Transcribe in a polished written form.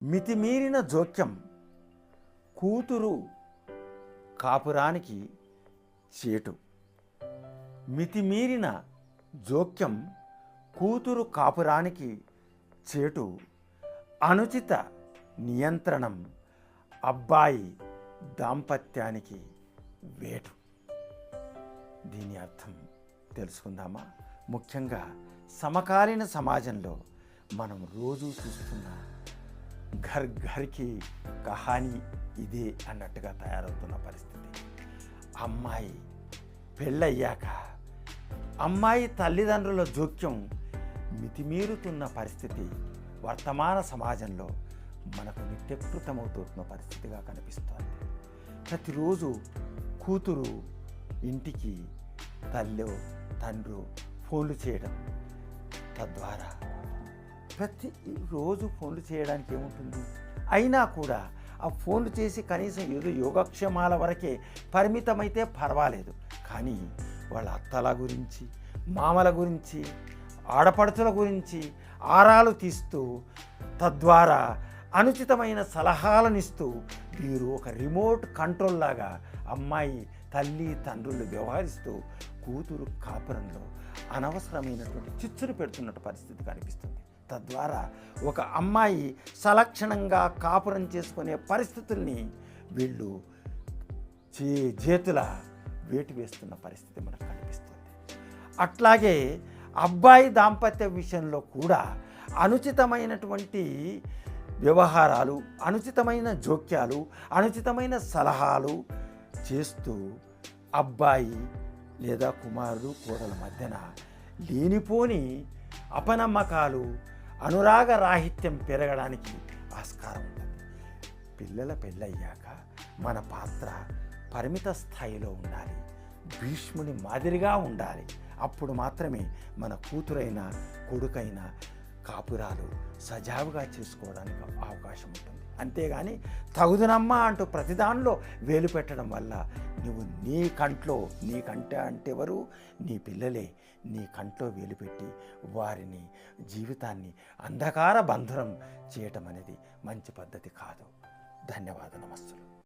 మితిమీరిన జోక్యం కూతురు కాపురానికి చేటు. మితిమీరిన జోక్యం కూతురు కాపురానికి చేటు. అనుచిత నియంత్రణం అబ్బాయి దాంపత్యానికి వేటు. దీని అర్థం తెలుసుకుందామా? ముఖ్యంగా సమకాలీన సమాజంలో మనం రోజు చూస్తున్న ఘర్ ఘర్కి కహానీ ఇదే అన్నట్టుగా తయారవుతున్న పరిస్థితి. అమ్మాయి పెళ్ళయ్యాక అమ్మాయి తల్లిదండ్రుల జోక్యం మితిమీరుతున్న పరిస్థితి వర్తమాన సమాజంలో మనకు నిత్యకృతమవుతున్న పరిస్థితిగా కనిపిస్తోంది. ప్రతిరోజు కూతురు ఇంటికి తల్లో తండ్రు ఫోన్లు చేయడం, తద్వారా ప్రతిరోజు ఫోన్లు చేయడానికి ఏముంటుంది, అయినా కూడా ఆ ఫోన్లు చేసి కనీసం ఏదో యోగక్షేమాల వరకే పరిమితమైతే పర్వాలేదు. కానీ వాళ్ళ అత్తల గురించి, మామల గురించి, ఆడపడుచుల గురించి ఆరాలు తీస్తూ, తద్వారా అనుచితమైన సలహాలనిస్తూ వీరు ఒక రిమోట్ కంట్రోల్ లాగా అమ్మాయి తల్లి తండ్రులు వ్యవహరిస్తూ కూతురు కాపురంలో అనవసరమైనటువంటి చిచ్చులు పెడుతున్నట్టు పరిస్థితి కనిపిస్తుంది. తద్వారా ఒక అమ్మాయి సలక్షణంగా కాపురం చేసుకునే పరిస్థితుల్ని వీళ్ళు చేతుల వేటు వేస్తున్న పరిస్థితి మనకు కనిపిస్తుంది. అట్లాగే అబ్బాయి దాంపత్య విషయంలో కూడా అనుచితమైనటువంటి వ్యవహారాలు, అనుచితమైన జోక్యాలు, అనుచితమైన సలహాలు చేస్తూ అబ్బాయి లేదా కుమారుడు కోడల మధ్యన లేనిపోని అపనమ్మకాలు, అనురాగ రాహిత్యం పెరగడానికి ఆస్కారం ఉంటుంది. పిల్లల పెళ్ళయ్యాక మన పాత్ర పరిమిత స్థాయిలో ఉండాలి, భీష్ముని మాదిరిగా ఉండాలి. అప్పుడు మాత్రమే మన కూతురైన కొడుకైన కాపురాలు సజావుగా చేసుకోవడానికి అవకాశం ఉంటుంది. అంతేగాని తగుదునమ్మా అంటూ ప్రతిదానిలో వేలు పెట్టడం వల్ల నువ్వు నీకంటే అంటే ఎవరు, నీ పిల్లలే నీ కంట్లో వేలు పెట్టి వారిని జీవితాన్ని అంధకార బంధనం చేయటం అనేది మంచి పద్ధతి కాదు. ధన్యవాదాలు. నమస్సులు.